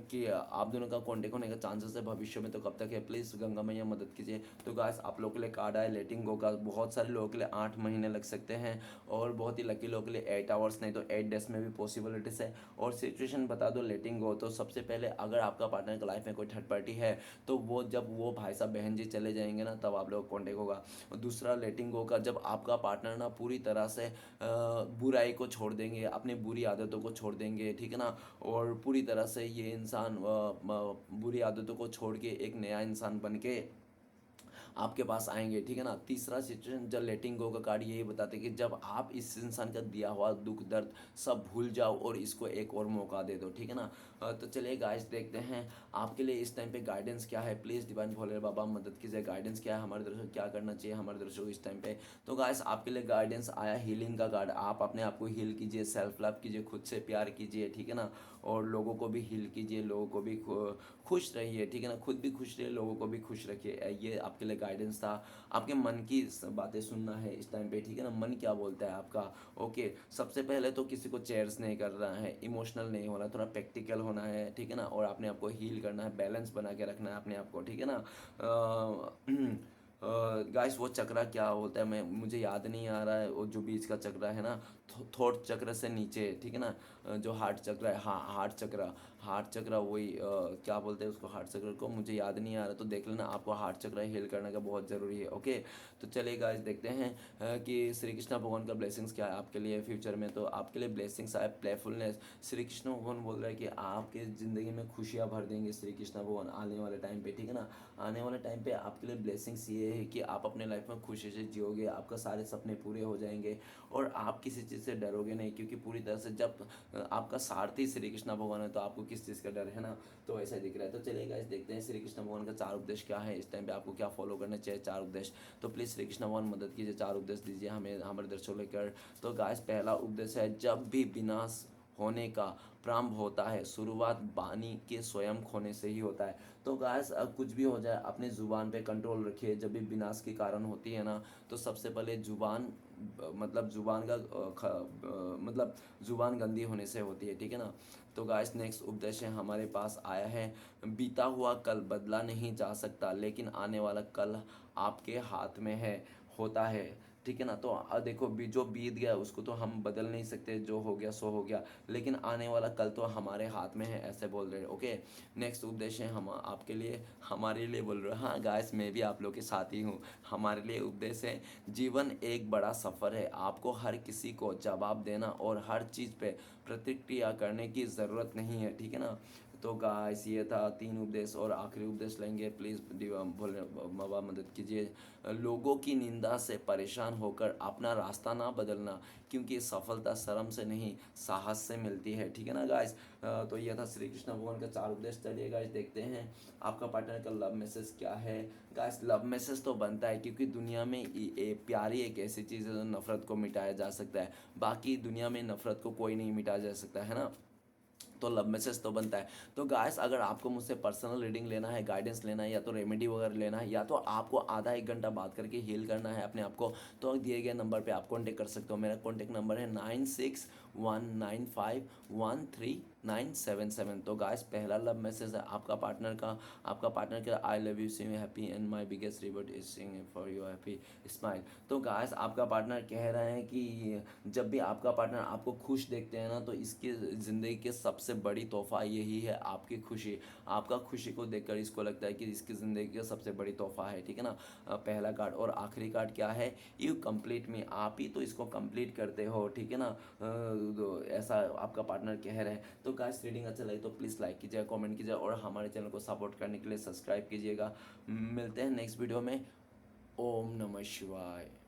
कि आप दोनों का कॉन्टेक्ट होने का चांसेस है भविष्य में, तो कब तक है, प्लीज़ गंगा मैया मदद कीजिए। तो गाइस आप लोगों के लिए कार्ड आया लेटिंग गो का, बहुत सारे लोगों के लिए 8 महीने लग सकते हैं, और बहुत ही लकी लोगों के लिए 8 आवर्स, नहीं तो 8 डेज में भी पॉसिबिलिटीज़ है। और सिचुएशन बता दो लेटिंग गो, तो सबसे पहले अगर आपका पार्टनर की लाइफ में कोई थर्ड पार्टी है तो वो जब वो भाई साहब बहन जी चले जाएंगे ना, तब आप लोगों का कॉन्टेक्ट होगा। और दूसरा लेटिंग गो का, जब आपका पार्टनर ना पूरी तरह से बुराई को छोड़ देंगे, अपनी बुरी आदतों को छोड़ देंगे, ठीक है ना, और पूरी तरह से ये इंसान बुरी आदतों को छोड़ के एक नया इंसान बन के आपके पास आएंगे, ठीक है ना। तीसरा सिचुएशन जब लेटिंग गो का कार्ड यही बताते हैं कि जब आप इस इंसान का दिया हुआ दुख दर्द सब भूल जाओ और इसको एक और मौका दे दो, ठीक है ना। तो चलिए गाइस देखते हैं आपके लिए इस टाइम पे गाइडेंस क्या है, प्लीज़ डिवाइन भोले बाबा मदद कीजिए, गाइडेंस क्या है हमारे दर्शकों, क्या करना चाहिए हमारे दर्शकों को इस टाइम पे। तो गाइस आपके लिए गाइडेंस आया हीलिंग का कार्ड, आप अपने आप को हील कीजिए, सेल्फ लव कीजिए, खुद से प्यार कीजिए, ठीक है ना। और लोगों को भी हील कीजिए, लोगों को भी खुश रहिए, ठीक है ना, खुद भी खुश रहिए, लोगों को भी खुश रखिए। ये आपके लिए गाइडेंस था। आपके मन की बातें सुनना है इस टाइम पे, ठीक है ना, मन क्या बोलता है आपका। ओके, सबसे पहले तो किसी को चेयर्स नहीं कर रहा है, इमोशनल नहीं होना, थोड़ा प्रैक्टिकल होना है, ठीक है ना, और अपने आप को हील करना है, बैलेंस बना के रखना है अपने आप को, ठीक है ना। गाइस वो चक्रा क्या होता है, मैं मुझे याद नहीं आ रहा है, वो जो बीच का चक्रा है ना, थोट चक्र से नीचे, ठीक है ना, जो हार्ट चक्र है, हाँ हार्ट चक्र वही क्या बोलते हैं उसको, हार्ट चक्र को मुझे याद नहीं आ रहा, तो देख लेना, आपको हार्ट चक्र हील करने का बहुत ज़रूरी है। ओके, तो चलिए गाइस देखते हैं कि श्री कृष्ण भगवान का ब्लेसिंग्स क्या है आपके लिए फ्यूचर में। तो आपके लिए ब्लेसिंग्स आए प्लेफुलनेस। श्री कृष्ण भगवान बोल रहा है कि आपके ज़िंदगी में खुशियाँ भर देंगे श्री कृष्ण भगवान आने वाले टाइम पे, ठीक है ना। आने वाले टाइम पे आपके लिए ब्लेसिंग्स ये है कि आप अपने लाइफ में खुशी से जियोगे, आपका सारे सपने पूरे हो जाएंगे और आप किसी चीज़ से डरोगे नहीं, क्योंकि पूरी तरह से जब आपका सारथी श्री कृष्ण भगवान है तो आपको किस चीज़ का डर है ना। तो ऐसा दिख रहा है। तो चलिए गाइस देखते हैं श्री कृष्ण भगवान का 4 उपदेश क्या है, इस टाइम पे आपको क्या फॉलो करना चाहिए 4 उपदेश। तो प्लीज़ श्री कृष्ण भगवान मदद कीजिए, 4 उपदेश दीजिए हमें, हमारे दर्शकों लेकर। तो गाइस पहला उपदेश है, जब भी विनाश होने का प्रारंभ होता है, शुरुआत बानी के स्वयं खोने से ही होता है। तो गाइस कुछ भी हो जाए अपनी ज़ुबान पे कंट्रोल रखिए। जब भी विनाश के कारण होती है ना, तो सबसे पहले ज़ुबान मतलब ज़ुबान का मतलब ज़ुबान गंदी होने से होती है, ठीक है ना। तो गाइस नेक्स्ट उपदेश है हमारे पास आया है, बीता हुआ कल बदला नहीं जा सकता, लेकिन आने वाला कल आपके हाथ में है, होता है, ठीक है ना। तो देखो जो बीत गया उसको तो हम बदल नहीं सकते, जो हो गया सो हो गया, लेकिन आने वाला कल तो हमारे हाथ में है, ऐसे बोल रहे हैं। ओके, नेक्स्ट उपदेश है हम आपके लिए, हमारे लिए बोल रहे हैं, हाँ गाइस मैं भी आप लोग के साथ ही हूँ। हमारे लिए उपदेश है, जीवन एक बड़ा सफ़र है, आपको हर किसी को जवाब देना और हर चीज़ पे प्रतिक्रिया करने की ज़रूरत नहीं है, ठीक है ना। तो गाइस ये था 3 उपदेश, और आखिरी उपदेश लेंगे, प्लीज़ भोले बाबा मदद कीजिए। लोगों की निंदा से परेशान होकर अपना रास्ता ना बदलना, क्योंकि सफलता शर्म से नहीं साहस से मिलती है, ठीक है ना गाइस। तो ये था श्री कृष्ण भगवान का 4 उपदेश। चलिए गाइस देखते हैं आपका पार्टनर का लव मैसेज क्या है। गाइस लव मैसेज तो बनता है, क्योंकि दुनिया में प्यारी एक ऐसी चीज़ है जो नफरत को मिटाया जा सकता है, बाकी दुनिया में नफरत को कोई नहीं मिटाया जा सकता है ना। तो लव मैसेज तो बनता है। तो गाइस अगर आपको मुझसे पर्सनल रीडिंग लेना है, गाइडेंस लेना है, या तो रेमेडी वगैरह लेना है, या तो आपको आधा 1 घंटा बात करके हील करना है अपने आप को, तो दिए गए नंबर पे आप कॉन्टेक्ट कर सकते हो। मेरा कॉन्टेक्ट नंबर है 9619513977। तो गाइस पहला लव मैसेज है आपका पार्टनर का, आपका पार्टनर का, I love you, see you happy and my biggest reward is sing for you happy smile. तो गाइस आपका पार्टनर कह रहे हैं कि जब भी आपका पार्टनर आपको खुश देखते हैं ना, तो इसकी ज़िंदगी के सबसे बड़ी तोहफा यही है आपकी खुशी। आपका खुशी को देखकर इसको लगता है कि इसकी ज़िंदगी का सबसे बड़ी तोहफा है, ठीक है ना। पहला कार्ड। और आखिरी कार्ड क्या है, यू कंप्लीट मी, आप ही तो इसको कंप्लीट करते हो, ठीक है ना। तो ऐसा आपका पार्टनर कह रहे हैं। तो गाइस रीडिंग अच्छा लगे तो प्लीज़ लाइक कीजिएगा, कमेंट कीजिएगा, और हमारे चैनल को सपोर्ट करने के लिए सब्सक्राइब कीजिएगा। मिलते हैं नेक्स्ट वीडियो में। ओम नमः शिवाय।